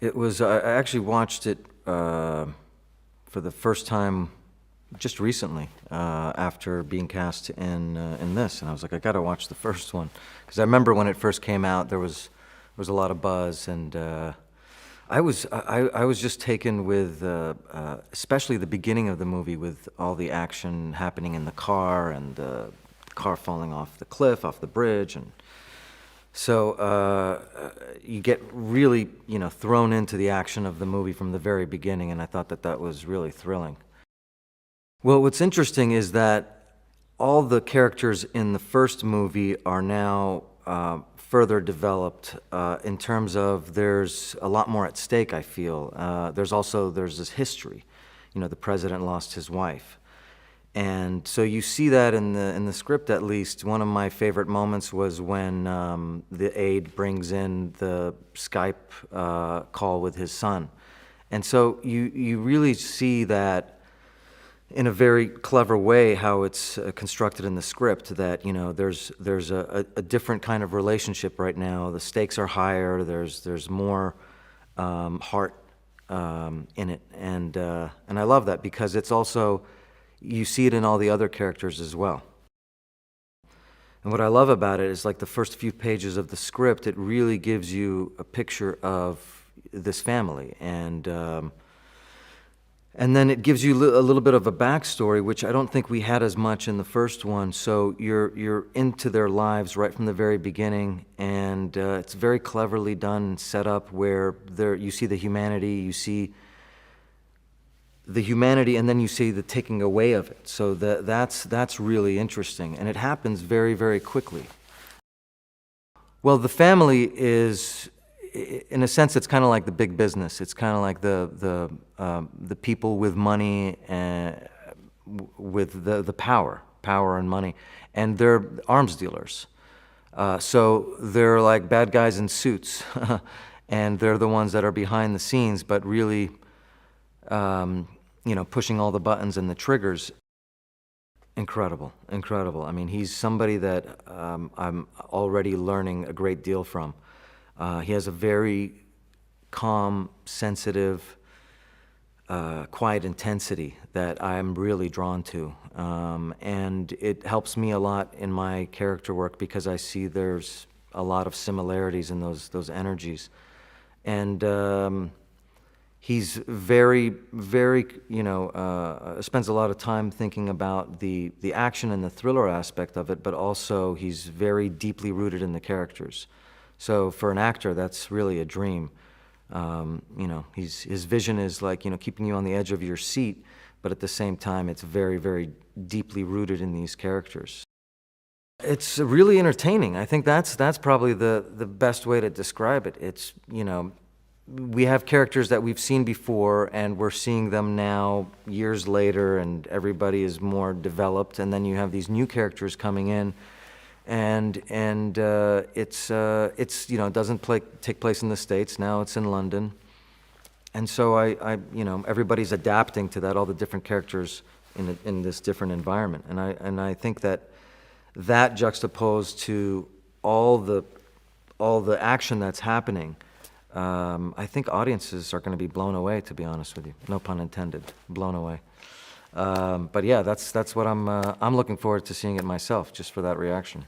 It was, I actually watched it for the first time just recently after being cast in this, and I was like, I gotta watch the first one, because I remember when it first came out, there was a lot of buzz, and I was just taken with especially the beginning of the movie, with all the action happening in the car, and the car falling off the cliff, off the bridge, and so you get really, thrown into the action of the movie from the very beginning, and I thought that was really thrilling. Well, what's interesting is that all the characters in the first movie are now further developed in terms of there's a lot more at stake, I feel. There's this history. The president lost his wife. And so you see that in the script, at least. One of my favorite moments was when the aide brings in the Skype call with his son. And so you really see that in a very clever way how it's constructed in the script, that there's a different kind of relationship right now. The stakes are higher. There's more heart in it, and I love that, because it's also, you see it in all the other characters as well. And what I love about it is, like, the first few pages of the script, it really gives you a picture of this family, and then it gives you a little bit of a backstory, which I don't think we had as much in the first one. So you're into their lives right from the very beginning, and it's very cleverly done and set up, where you see the humanity, and then you see the taking away of it. So that's really interesting, and it happens very, very quickly. Well, the family is, in a sense, it's kind of like the big business. It's kind of like the people with money and with the power and money, and they're arms dealers. So they're like bad guys in suits, and they're the ones that are behind the scenes, but really, pushing all the buttons and the triggers. Incredible. I mean, he's somebody that I'm already learning a great deal from. He has a very calm, sensitive, quiet intensity that I'm really drawn to. And it helps me a lot in my character work, because I see there's a lot of similarities in those energies. And he's very, very, spends a lot of time thinking about the action and the thriller aspect of it, but also he's very deeply rooted in the characters. So for an actor, that's really a dream. His vision is like, keeping you on the edge of your seat, but at the same time, it's very, very deeply rooted in these characters. It's really entertaining. I think that's probably the best way to describe it. It's, we have characters that we've seen before, and we're seeing them now years later, and everybody is more developed, and then you have these new characters coming in, and it's it doesn't take place in the States now. It's in London, and so everybody's adapting to that, all the different characters in this different environment, and I think that juxtaposed to all the action that's happening, I think audiences are going to be blown away, to be honest with you. No pun intended, blown away. But yeah, that's what I'm looking forward to seeing it myself, just for that reaction.